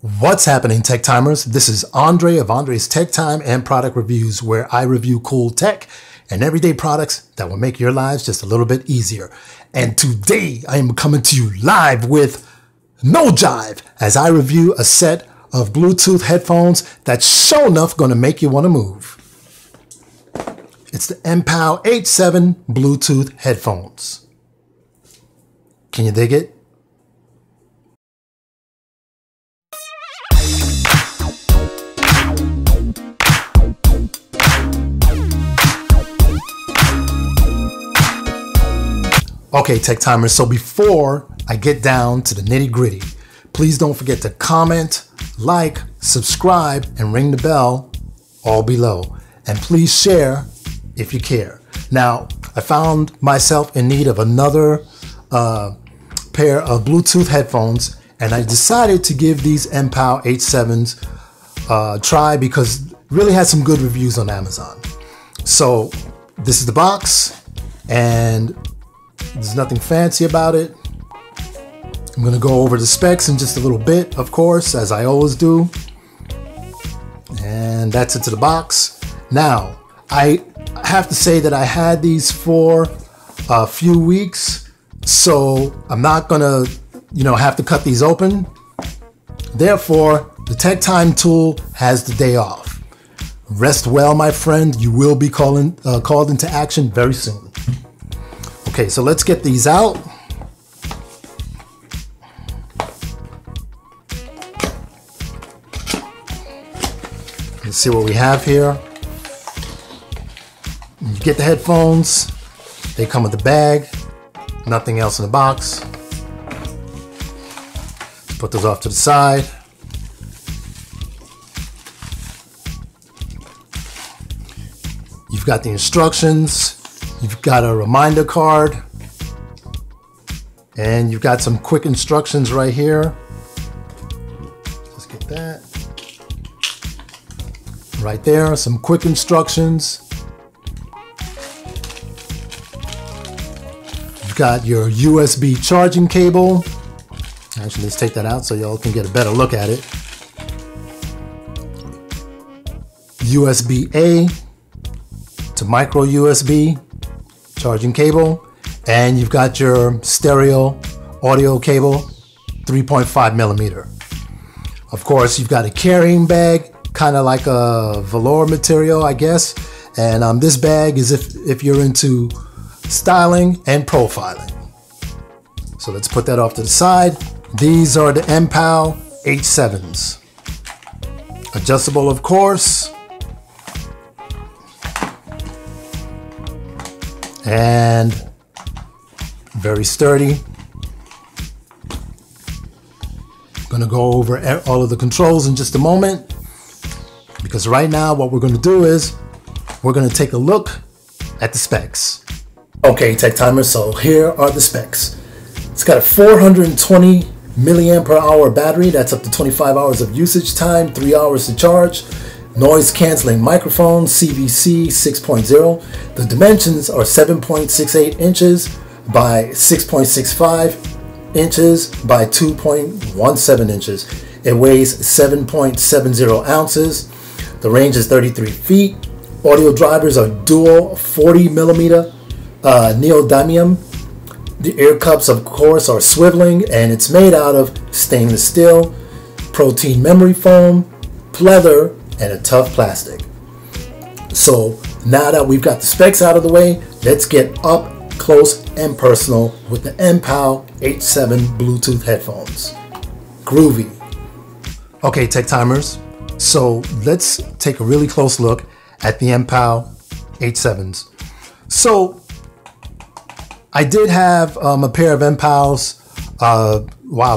What's happening, Tech Timers? This is Andre of Andre's Tech Time and Product Reviews, where I review cool tech and everyday products that will make your lives just a little bit easier. And today I am coming to you live with no jive as I review a set of Bluetooth headphones that's sure enough going to make you want to move. It's the MPOW H7 Bluetooth Headphones. Can you dig it? Okay, Tech Timers, so before I get down to the nitty gritty, please don't forget to comment, like, subscribe, and ring the bell all below. And please share if you care. Now, I found myself in need of another pair of Bluetooth headphones, and I decided to give these MPOW H7s a try because it really had some good reviews on Amazon. So this is the box, and there's nothing fancy about it. I'm going to go over the specs in just a little bit, of course, as I always do. And that's it to the box. Now, I have to say that I had these for a few weeks, so I'm not going to, have to cut these open. Therefore, the Tech Time tool has the day off. Rest well, my friend. You will be called into action very soon. Okay, so let's get these out. Let's see what we have here. You get the headphones. They come with the bag. Nothing else in the box. Let's put those off to the side. You've got the instructions. You've got a reminder card, and you've got some quick instructions right here. Let's get that. Right there, some quick instructions. You've got your USB charging cable. Actually, let's take that out so y'all can get a better look at it. USB-A to micro USB charging cable, and you've got your stereo audio cable, 3.5 millimeter. Of course, you've got a carrying bag, kind of like a velour material, I guess. And this bag is if you're into styling and profiling. So let's put that off to the side. These are the MPOW H7s. Adjustable, of course. And very sturdy. Going to go over all of the controls in just a moment, because right now what we're going to do is we're going to take a look at the specs. Okay, Tech Timers, so here are the specs. It's got a 420 milliamp per hour battery. That's up to 25 hours of usage time, 3 hours to charge. Noise canceling microphone, CVC 6.0. The dimensions are 7.68 inches by 6.65 inches by 2.17 inches. It weighs 7.70 ounces. The range is 33 feet. Audio drivers are dual 40 millimeter neodymium. The ear cups, of course, are swiveling, and it's made out of stainless steel, protein memory foam, leather, and a tough plastic. So now that we've got the specs out of the way, let's get up close and personal with the MPOW H7 Bluetooth headphones. Groovy. Okay, Tech Timers, so let's take a really close look at the MPOW H7s. So I did have a pair of MPOWs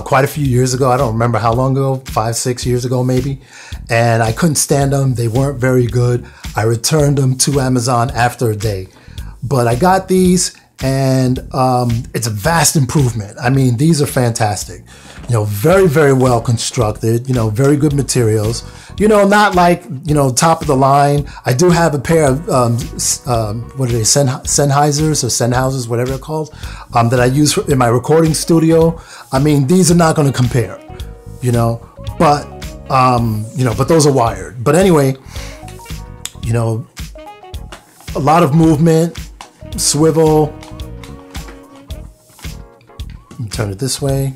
quite a few years ago. I don't remember how long ago, 5-6 years ago maybe. And I couldn't stand them. They weren't very good. I returned them to Amazon after a day. But I got these, and it's a vast improvement. I mean, these are fantastic. Very, very well constructed, very good materials. Not like, top of the line. I do have a pair of, what are they, Sennheisers or Sennheisers, whatever they're called, that I use in my recording studio. I mean, these are not going to compare, but but those are wired. But anyway, a lot of movement, swivel. Turn it this way.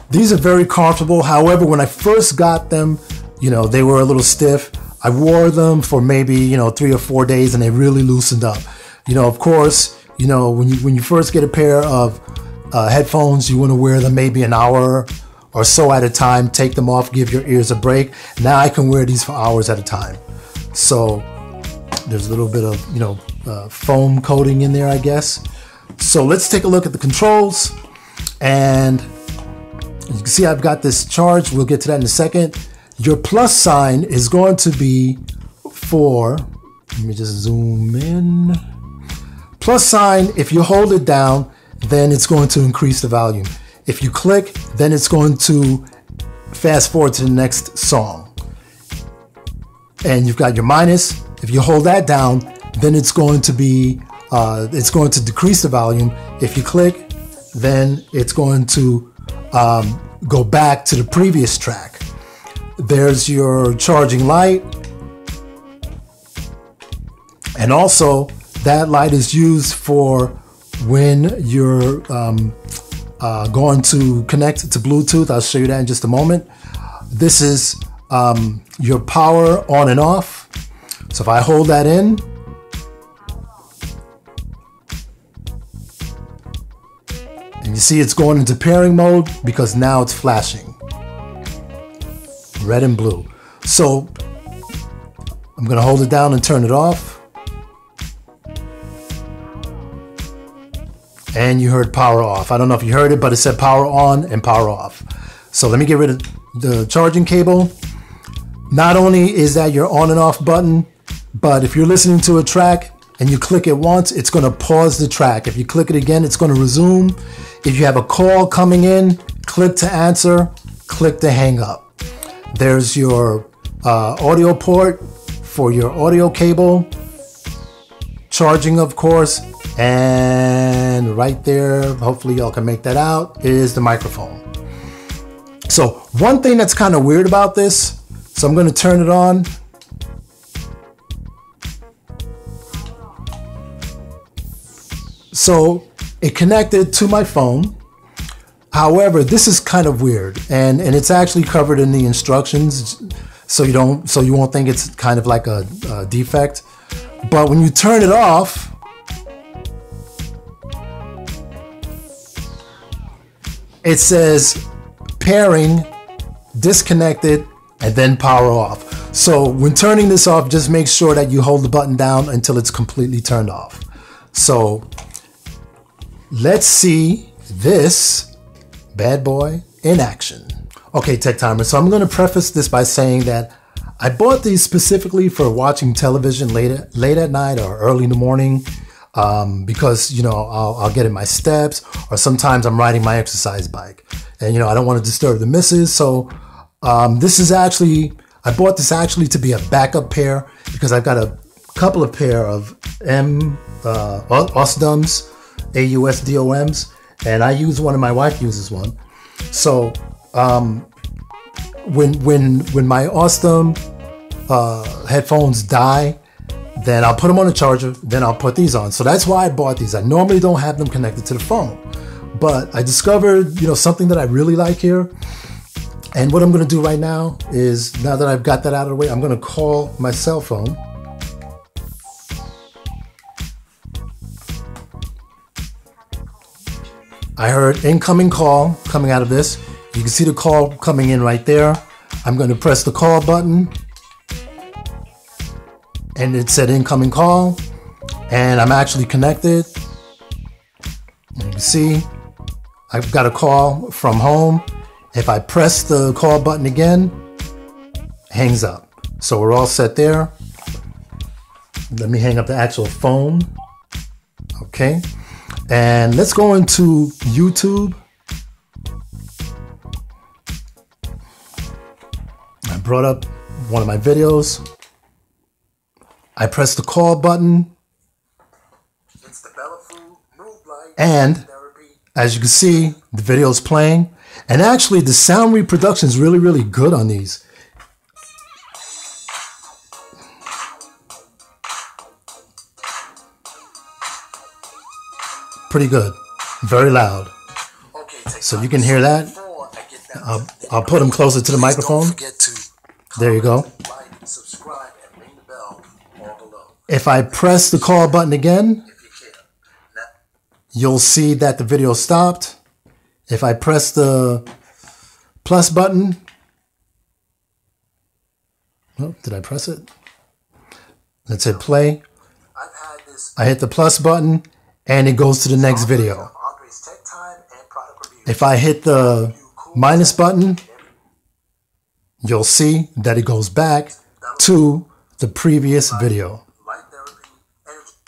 These are very comfortable. However, when I first got them, they were a little stiff. I wore them for maybe 3 or 4 days, and they really loosened up. Of course, when you first get a pair of headphones, you want to wear them maybe an hour or so at a time. Take them off, give your ears a break. Now I can wear these for hours at a time. So there's a little bit of foam coating in there, I guess. So let's take a look at the controls. And you can see I've got this charged. We'll get to that in a second. Your plus sign is going to be for, let me just zoom in. Plus sign, if you hold it down, then it's going to increase the volume. If you click, then it's going to fast forward to the next song. And you've got your minus. If you hold that down, then it's going to be, it's going to decrease the volume. If you click, then it's going to go back to the previous track. There's your charging light. And also that light is used for when you're going to connect to Bluetooth. I'll show you that in just a moment. This is your power on and off. So if I hold that in, and you see it's going into pairing mode because now it's flashing. Red and blue. So I'm going to hold it down and turn it off. And you heard power off. I don't know if you heard it, but it said power on and power off. So let me get rid of the charging cable. Not only is that your on and off button, but if you're listening to a track and you click it once, it's going to pause the track. If you click it again, it's going to resume. If you have a call coming in, click to answer, click to hang up. There's your audio port for your audio cable, charging, of course, and right there, hopefully y'all can make that out, is the microphone. So one thing that's kind of weird about this, so I'm going to turn it on. So it connected to my phone. However, this is kind of weird, and it's actually covered in the instructions, so you won't think it's kind of like a defect. But when you turn it off, it says pairing, disconnected, and then power off. So when turning this off, just make sure that you hold the button down until it's completely turned off. So let's see this bad boy in action. Okay, Tech Timers, so I'm going to preface this by saying that I bought these specifically for watching television late at night or early in the morning, because I'll get in my steps, or sometimes I'm riding my exercise bike, and I don't want to disturb the missus. So this is actually, I bought this actually to be a backup pair, because I've got a couple of pair of AUSDOMs, AUSDOMs, and I use one and my wife uses one. So when my AUSDOM headphones die, then I'll put them on a charger, then I'll put these on. So that's why I bought these. I normally don't have them connected to the phone, but I discovered something that I really like here. And what I'm going to do right now is, now that I've got that out of the way, I'm going to call my cell phone. I heard incoming call coming out of this. You can see the call coming in right there. I'm going to press the call button, and it said incoming call, and I'm actually connected. You can see I've got a call from home. If I press the call button again, hangs up. So we're all set there. Let me hang up the actual phone. Okay. And let's go into YouTube. I brought up one of my videos. I press the call button. And as you can see, the video is playing. And actually, the sound reproduction is really, really good on these. Pretty good. Very loud. So you can hear that. I'll put them closer to the microphone. There you go. If I press the call button again, you'll see that the video stopped. If I press the plus button, oh, did I press it? Let's hit play. I hit the plus button and it goes to the next video. If I hit the minus button, you'll see that it goes back to the previous video.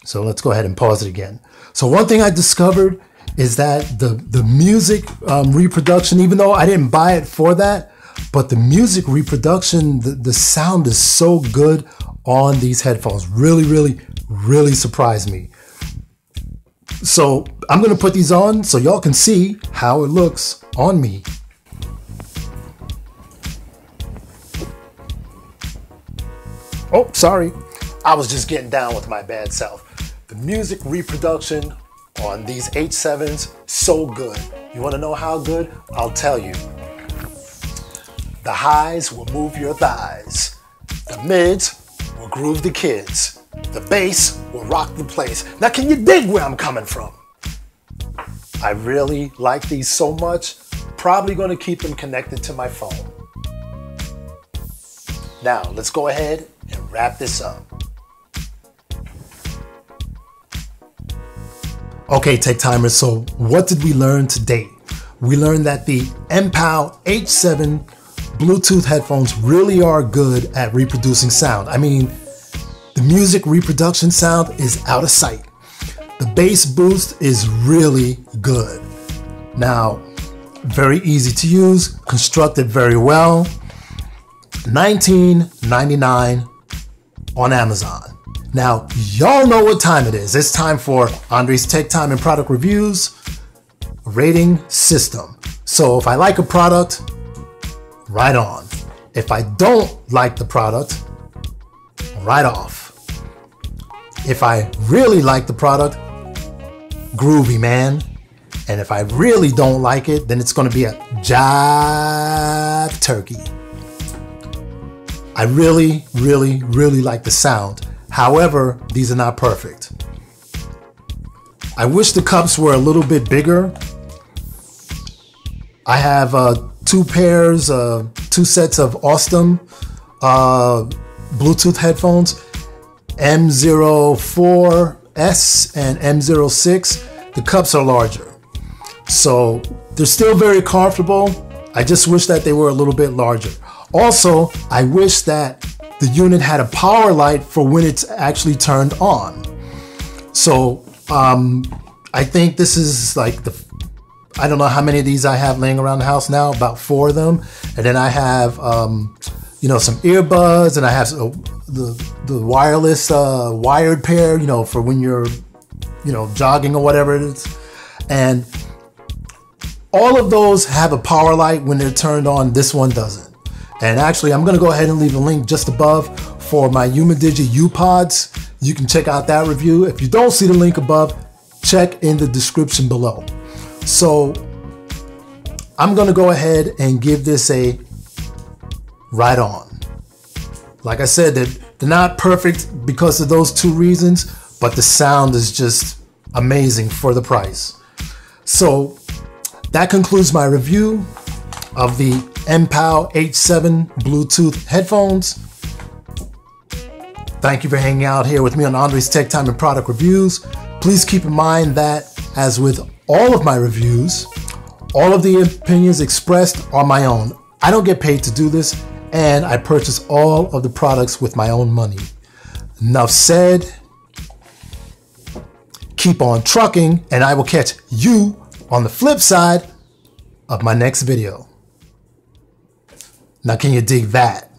So let's go ahead and pause it again. So one thing I discovered is that the music reproduction, even though I didn't buy it for that, but the music reproduction, the sound is so good on these headphones. Really, really, really surprised me. So I'm going to put these on so y'all can see how it looks on me. Oh, sorry. I was just getting down with my bad self. The music reproduction on these H7s, so good. You want to know how good? I'll tell you. The highs will move your thighs. The mids will groove the kids. The bass will rock the place. Now can you dig where I'm coming from? I really like these so much, probably going to keep them connected to my phone. Now let's go ahead and wrap this up. Okay, Tech Timers, so what did we learn to date? We learned that the MPOW H7 Bluetooth headphones really are good at reproducing sound. I mean, the music reproduction sound is out of sight. The bass boost is really good. Now, very easy to use, constructed very well. $19.99 on Amazon. Now, y'all know what time it is. It's time for Andre's Tech Time and Product Reviews rating system. So if I like a product, right on. If I don't like the product, right off. If I really like the product, groovy, man. And if I really don't like it, then it's going to be a jive turkey. I really, really, really like the sound. However, these are not perfect. I wish the cups were a little bit bigger. I have two sets of Austin Bluetooth headphones, M04S and M06. The cups are larger. So they're still very comfortable. I just wish that they were a little bit larger. Also, I wish that the unit had a power light for when it's actually turned on. So I think this is like I don't know how many of these I have laying around the house now, about 4 of them. And then I have, you know, some earbuds, and I have the wireless wired pair, you know, for when you're, you know, jogging or whatever it is. And all of those have a power light when they're turned on. This one doesn't. And actually, I'm going to go ahead and leave a link just above for my Humidigi U-Pods. You can check out that review. If you don't see the link above, check in the description below. So I'm going to go ahead and give this a right on. Like I said, they're not perfect because of those 2 reasons, but the sound is just amazing for the price. So that concludes my review of the MPOW H7 Bluetooth headphones. Thank you for hanging out here with me on Andre's Tech Time and Product Reviews. Please keep in mind that, as with all of my reviews, all of the opinions expressed are my own. I don't get paid to do this, and I purchase all of the products with my own money. Enough said. Keep on trucking, and I will catch you on the flip side of my next video. Now, can you dig that?